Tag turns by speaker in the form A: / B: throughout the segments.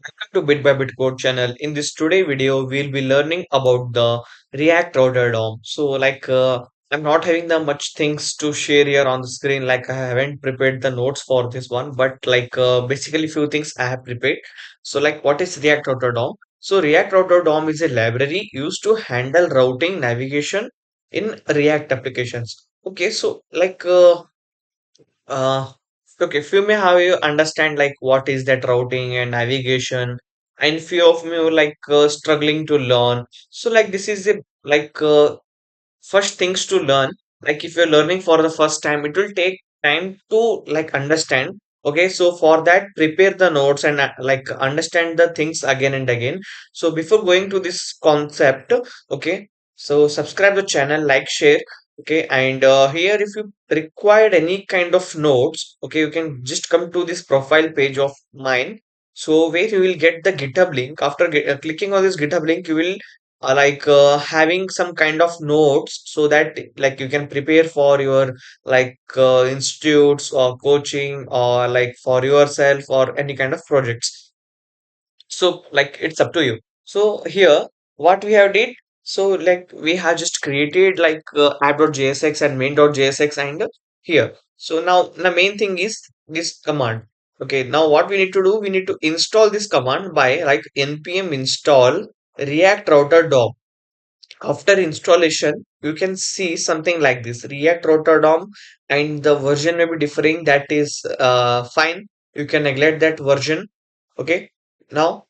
A: Welcome to BitByBit-Code channel. In this today video, we'll be learning about the React Router DOM. I'm not having the much things to share here on the screen. Like I haven't prepared the notes for this one, but basically few things I have prepared. What is React Router DOM? So React Router DOM is a library used to handle routing navigation in React applications. Okay, uh, okay, few may have you understand like what is that routing and navigation, and few of me are struggling to learn. This is a first things to learn. Like if you're learning for the first time, it will take time to understand. Okay, so for that, prepare the notes and understand the things again and again. So before going to this concept, okay, so subscribe the channel, like, share. Okay, and here if you required any kind of notes, okay, you can just come to this profile page of mine. So where you will get the GitHub link. After clicking on this GitHub link, you will having some kind of notes so that like you can prepare for your institutes or coaching or like for yourself or any kind of projects. So like it's up to you. So here what we have did, so like we have just created app.jsx and main.jsx and here. So now the main thing is this command. Okay, now what we need to do, we need to install this command by like npm install react router dom. After installation, you can see something like this React Router DOM, and the version may be differing. That is fine. You can neglect that version. Okay. Now,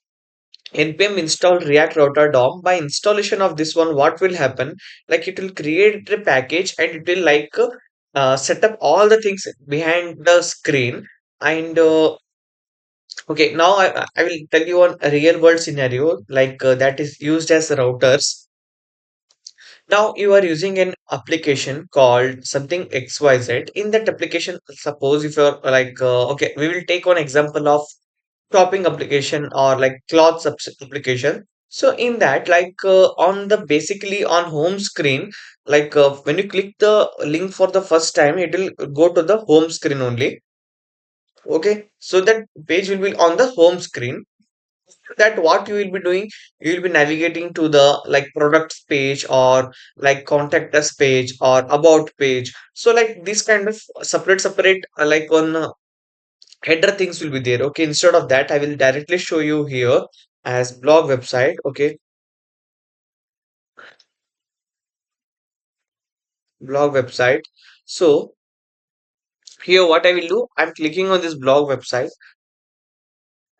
A: npm install React Router DOM. By installation of this one, what will happen? Like it will create a package and it will set up all the things behind the screen. And okay, now I will tell you one real world scenario that is used as routers. Now you are using an application called something XYZ. In that application, suppose if you're okay, we will take one example of shopping application or like clothes application. So in that, on the basically on home screen, when you click the link for the first time, it will go to the home screen only. Okay, so that page will be on the home screen. That what you will be doing, you will be navigating to the like products page or like contact us page or about page. So like this kind of separate like one header things will be there. Okay, instead of that, I will directly show you here as blog website. Okay, blog website. So here what I will do, I'm clicking on this blog website.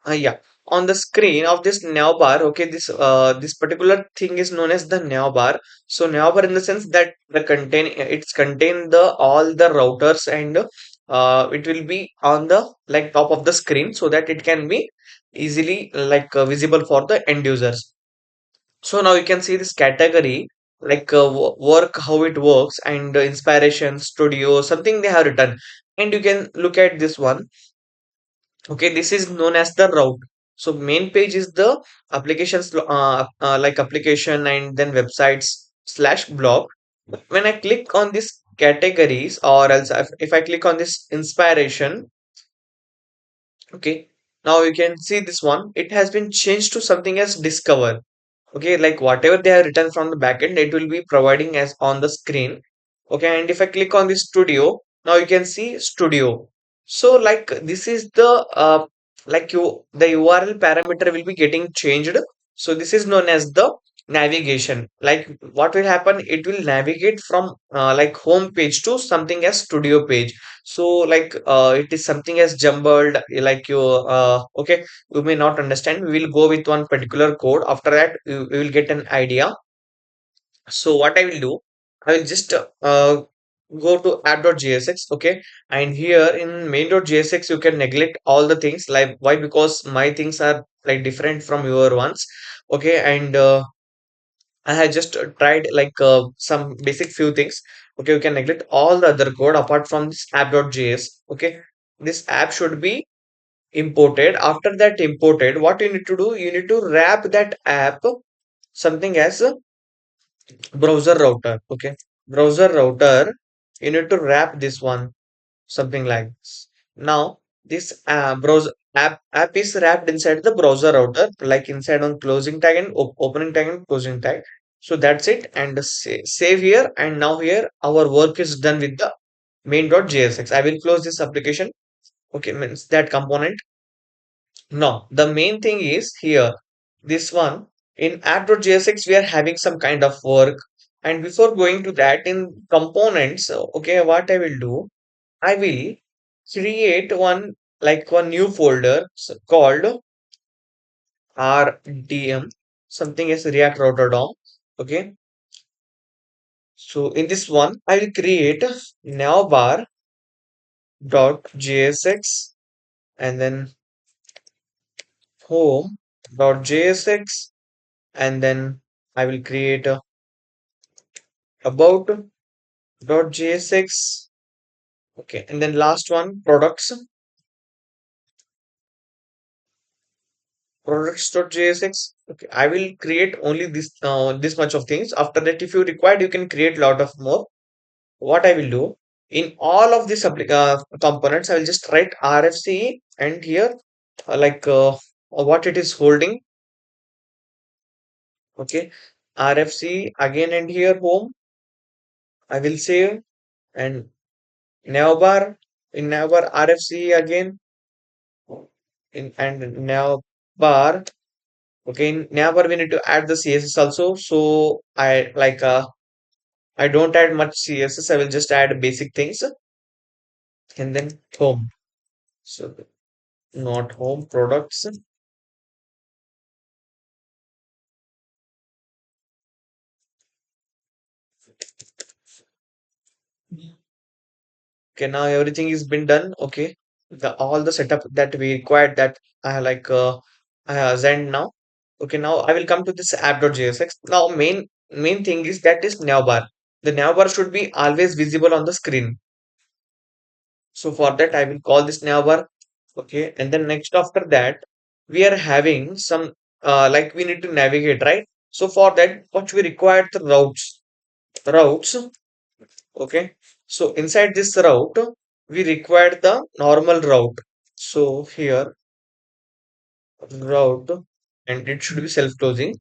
A: Yeah, on the screen of this navbar, okay, this particular thing is known as the navbar. So navbar in the sense that the contain it's contain the all the routers and it will be on the like top of the screen so that it can be easily visible for the end users. So now you can see this category work how it works and inspiration studio something they have written, and you can look at this one. Okay, this is known as the route. So main page is the applications, application and then websites slash blog. When I click on this categories or else if I click on this inspiration, okay, now you can see this one. It has been changed to something as discover. Okay, like whatever they have written from the backend, it will be providing as on the screen. Okay, and if I click on the studio, now you can see studio. So like this is the the URL parameter will be getting changed. So this is known as the navigation. Like what will happen, it will navigate from like home page to something as studio page. So it is something as jumbled, like you okay, you may not understand. We will go with one particular code. After that, we will get an idea. So what I will do, I will just go to app.jsx. Okay, and here in main.jsx, you can neglect all the things. Like why? Because my things are like different from your ones. Okay, and I had just tried some basic few things. Okay, you can neglect all the other code apart from this app.js. Okay, this app should be imported. After that imported, what you need to do, you need to wrap that app something as a browser router. Okay, browser router, you need to wrap this one something like this. Now This browser app is wrapped inside the browser router, like inside on closing tag and opening tag and closing tag. So that's it. And save here. And now here our work is done with the main.jsx. I will close this application. Okay, means that component. Now the main thing is here. This one in app.jsx we are having some kind of work. And before going to that in components, okay, what I will do, I will create one new folder called RDM, something as React Router DOM. Okay, so in this one, I will create navbar.jsx and then home.jsx and then I will create about.jsx. Okay, and then last one products.jsx. Okay, I will create only this much of things. After that, if you required, you can create lot of more. What I will do in all of these components, I will just write RFC and here what it is holding. Okay, RFC again and here home. I will save and navbar in navbar RFC again in and navbar. Okay, in navbar we need to add the CSS also. So I don't add much CSS. I will just add basic things and then home. So not home products. Okay, now everything is been done. Okay, the all the setup that we required that I have sent now. Okay, now I will come to this app.jsx. Now main thing is that is navbar. The navbar should be always visible on the screen. So for that I will call this navbar. Okay, and then next after that we are having some we need to navigate, right? So for that what we require the routes. Okay, so inside this route, we require the normal route. So here, route, and it should be self-closing.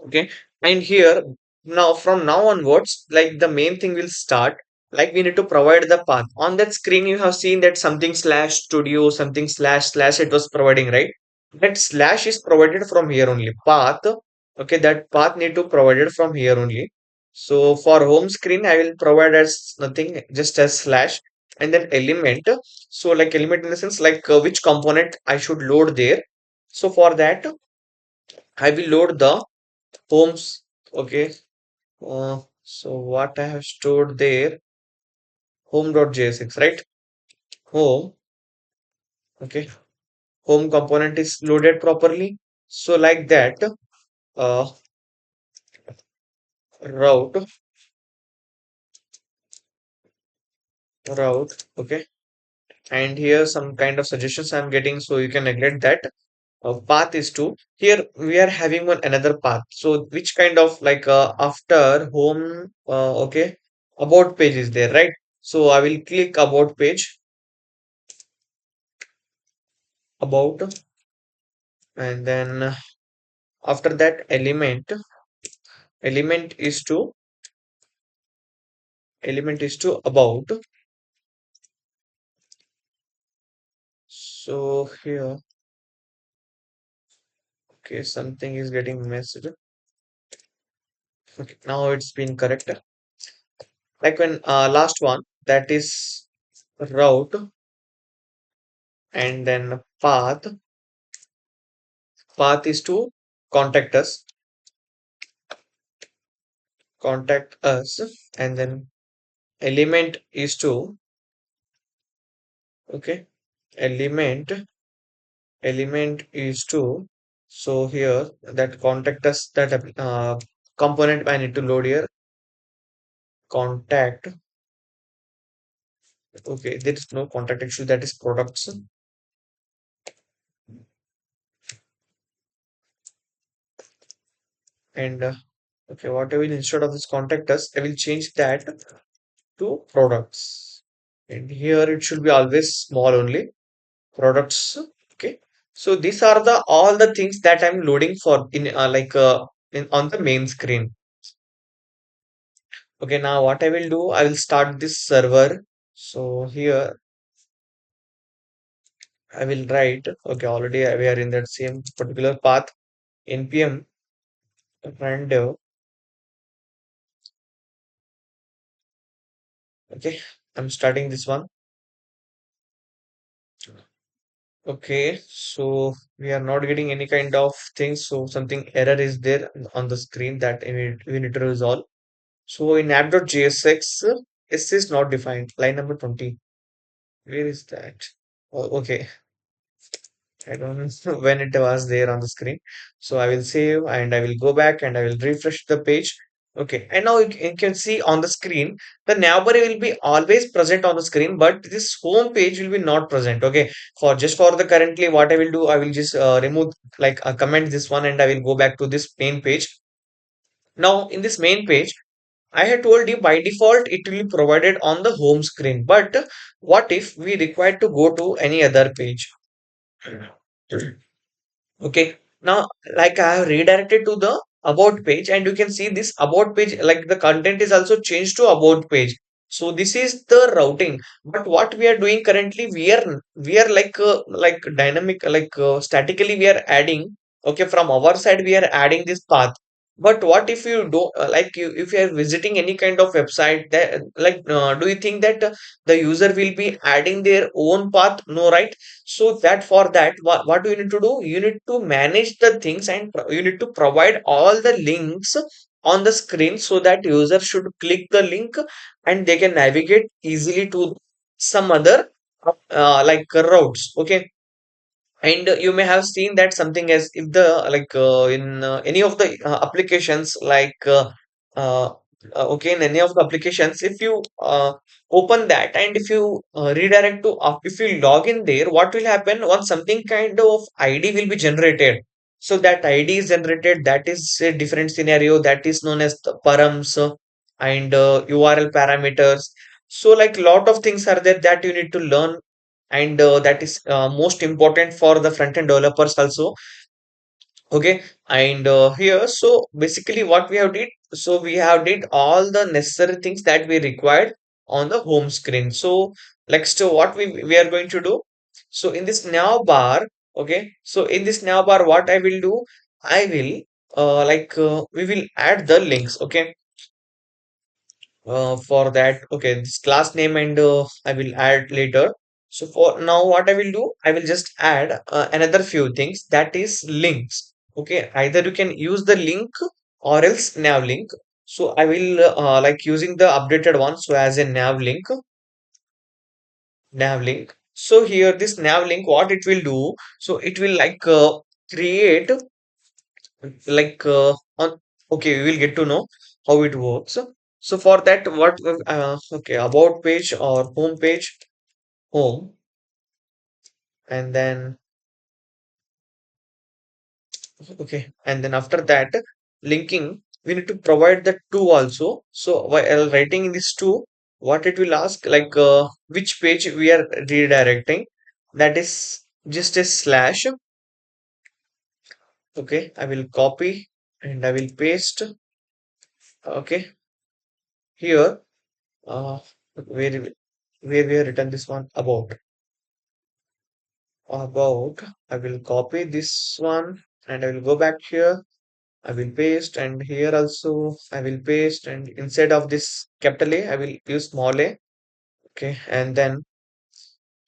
A: Okay, and here, now from now onwards, like the main thing will start. Like we need to provide the path. On that screen, you have seen that something slash studio, something slash slash it was providing, right? That slash is provided from here only. Path, okay, that path need to provided from here only. So for home screen, I will provide as nothing, just as slash and then element. So like element in the sense which component I should load there. So for that, I will load the homes. Okay. So what I have stored there, home.jsx, right? Home. Okay. Home component is loaded properly. So like that, uh, route, route. Okay. And here some kind of suggestions I'm getting, so you can neglect that. Path is to here we are having one another path. So which kind of after home, okay, about page is there, right? So I will click about page, about, and then after that element is to about. So here, okay, something is getting messed. Okay, now it's been corrected. Like when last one that is route and then path is to contact us contact us and then element is to, okay, element element is to, so here that contact us, that component I need to load here, contact. Okay, there is no contact actually, that is products. And okay, what I will, instead of this contact us, I will change that to products, and here it should be always small only. products. Okay, so these are the all the things that I'm loading for in in on the main screen. Okay, now what I will do, I will start this server. So here I will write, okay, already we are in that same particular path, npm random. Okay, I'm starting this one. Okay, so we are not getting any kind of things. So something error is there on the screen that we need to resolve. So in app.jsx, S is not defined. Line number 20. Where is that? Oh, okay. I don't know when it was there on the screen. So I will save and I will go back and I will refresh the page. Okay, and now you can see on the screen the navbar will be always present on the screen, but this home page will be not present. Okay, for just for the currently, what I will do, I will just remove comment this one and I will go back to this main page. Now in this main page, I had told you by default it will be provided on the home screen. But what if we require to go to any other page? Okay, now like I have redirected to the about page, and you can see this about page, like the content is also changed to about page. So this is the routing. But what we are doing currently, we are like dynamic, statically we are adding. Okay, from our side we are adding this path. But what if you do if you are visiting any kind of website that do you think that the user will be adding their own path? No, right? So that for that, what do you need to do? You need to manage the things and you need to provide all the links on the screen so that user should click the link and they can navigate easily to some other routes. Okay, and you may have seen that something as if the in any of the applications uh, okay, in any of the applications, if you open that and if you redirect to if you log in there, what will happen once something kind of id will be generated. So that id is generated, that is a different scenario, that is known as the params and url parameters. So like lot of things are there that you need to learn, and that is most important for the front end developers also. Okay, and here, so basically what we have did, so we have did all the necessary things that we required on the home screen. So next what we are going to do, so in this nav bar, okay, so in this nav bar what I will do, I will we will add the links. Okay, for that, okay, this class name, and I will add later. So for now what I will do, I will just add another few things, that is links. Okay, either you can use the link or else nav link. So I will using the updated one, so as a nav link. So here this nav link, what it will do, so it will create on, okay, we will get to know how it works. So for that, what okay, about page or home page, home, and then okay, and then after that, linking, we need to provide the two also. So while writing in this two, what it will ask, which page we are redirecting, that is just a slash. Okay, I will copy and I will paste. Okay, here, where we have written this one, about, I will copy this one and I will go back here. I will paste, and here also I will paste, and instead of this capital A I will use small a. Okay, and then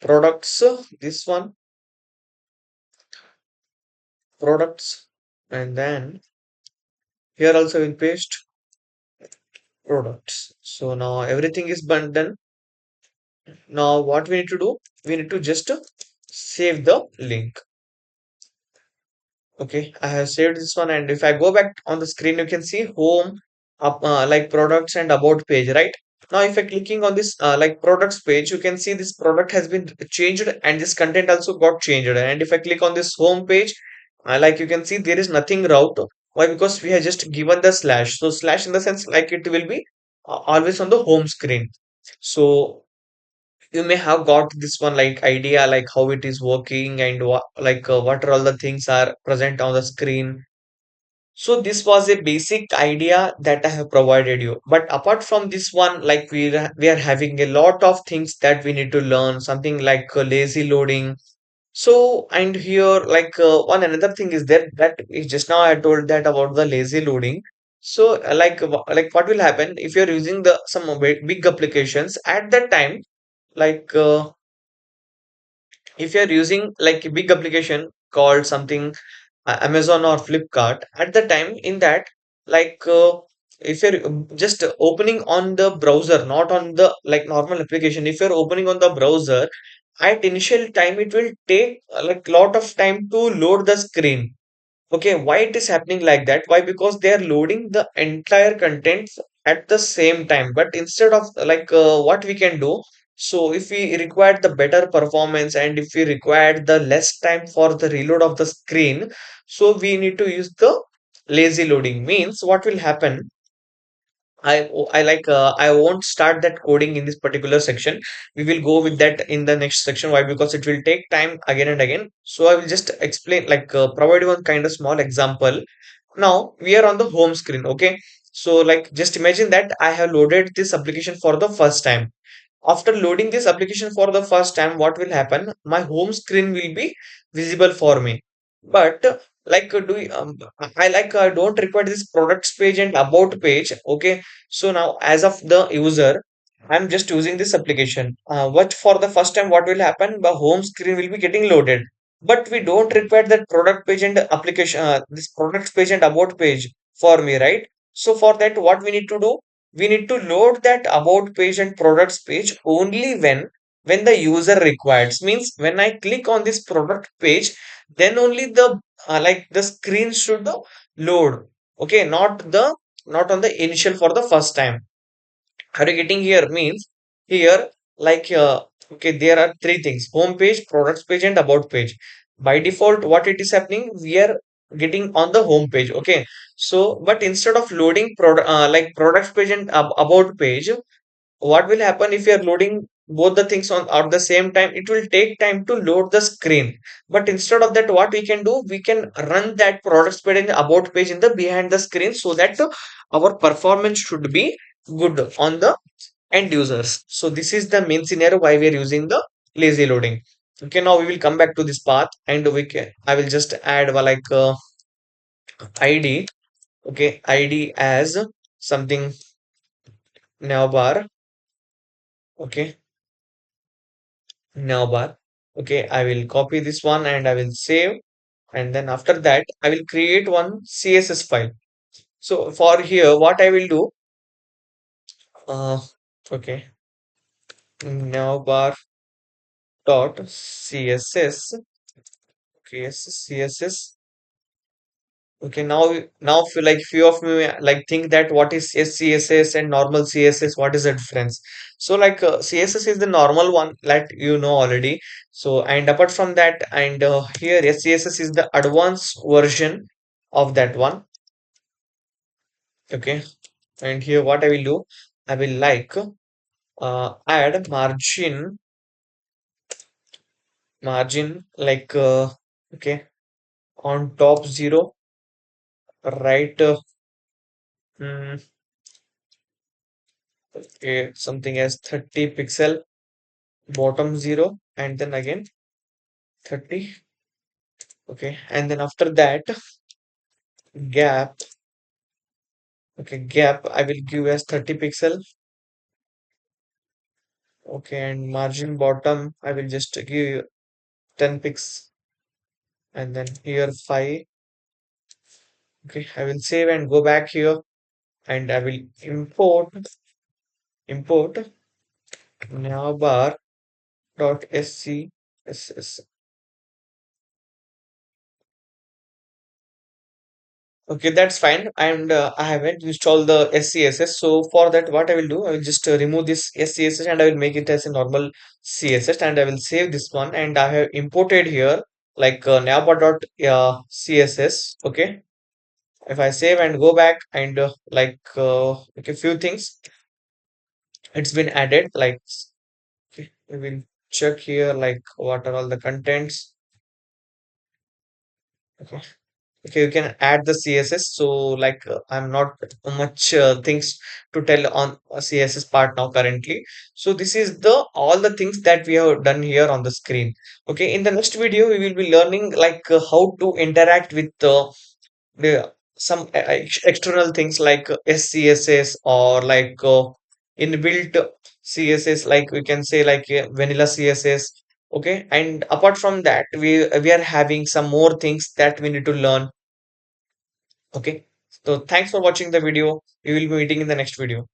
A: products, this one, products, and then here also I will paste products. So now everything is done. Now what we need to do, we need to just save the link. Okay, I have saved this one, and if I go back on the screen, you can see home, up products and about page, right? Now, if I clicking on this products page, you can see this product has been changed, and this content also got changed. And if I click on this home page, you can see there is nothing route. Why? Because we have just given the slash. So slash in the sense like it will be always on the home screen. So you may have got this one like idea like how it is working and what are all the things are present on the screen. So this was a basic idea that I have provided you. But apart from this one, like we are having a lot of things that we need to learn, something like lazy loading. So and here one another thing is there that is just now I told that about the lazy loading. So like what will happen if you're using the some big applications at that time, like if you're using like a big application called something Amazon or Flipkart, at the time in that, like if you're just opening on the browser, not on the like normal application, if you're opening on the browser, at initial time it will take like lot of time to load the screen. Okay, why it is happening like that? Why? Because they are loading the entire contents at the same time. But instead of what we can do, so if we require the better performance and if we require the less time for the reload of the screen, so we need to use the lazy loading. Means what will happen? I won't start that coding in this particular section. We will go with that in the next section. Why? Because it will take time again and again. So I will just explain provide one kind of small example. Now we are on the home screen. Okay. So like just imagine that I have loaded this application for the first time. After loading this application for the first time, what will happen? My home screen will be visible for me. But I don't require this products page and about page. Okay, so now as of the user, I'm just using this application. What for the first time, what will happen? The home screen will be getting loaded. But we don't require that product page and application, this products page and about page for me, right? So for that, what we need to do? We need to load that about page and products page only when the user requires. Means when I click on this product page, then only the screen should load. Okay, not on the initial for the first time. Are you getting here? Means here like okay, there are three things: home page, products page, and about page. By default, what it is happening, we are getting on the home page. Okay, so but instead of loading products page and about page, what will happen if you are loading both the things on at the same time? It will take time to load the screen. But instead of that, what we can do, we can run that products page and about page in the behind the screen, so that our performance should be good on the end users. So this is the main scenario why we are using the lazy loading. Okay, now we will come back to this path and we can I will just add id. Okay, id as something navbar. Okay, navbar. Okay, I will copy this one and I will save, and then after that I will create one css file. So for here what I will do, uh okay, navbar dot css. Okay, css. Okay, now feel like few of me like think that what is CSS and normal CSS, what is the difference? So CSS is the normal one that you know already. So and apart from that, and here CSS is the advanced version of that one. Okay, and here what I will do, I will add margin okay, on top 0, right, mm, okay, something as 30 pixel, bottom 0, and then again 30. Okay, and then after that gap. Okay, gap I will give as 30 pixel. Okay, and margin bottom I will just give 10 pix, and then here 5. Okay, I will save and go back here, and I will import navbar dot scss. Okay, that's fine. And I haven't installed the SCSS. So for that, what I will do, I will just remove this SCSS and I will make it as a normal CSS, and I will save this one. And I have imported here navbar.css. Okay. If I save and go back and okay, few things, it's been added. Like, okay. We will check here like what are all the contents. Okay. Okay, you can add the CSS. So like I'm not much things to tell on CSS part now currently. So this is the all the things that we have done here on the screen. Okay, in the next video we will be learning like how to interact with the some external things like SCSS or like inbuilt CSS, like we can say like vanilla CSS. Okay, and apart from that, we are having some more things that we need to learn. Okay, so thanks for watching the video. We will be meeting in the next video.